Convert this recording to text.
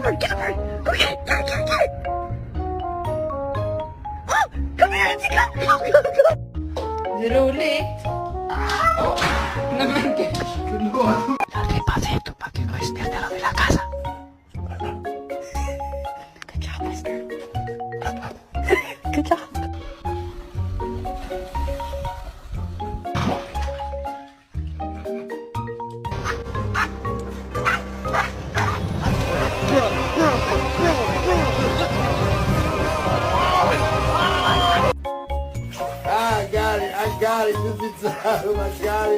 Get over it. Okay, get. Oh, come here, Chica. Go. Ziruli. Oh, naman ka. Dale despacito para que no despierte a los de la casa. Good job, mister. Good job. I got it. This is I got it.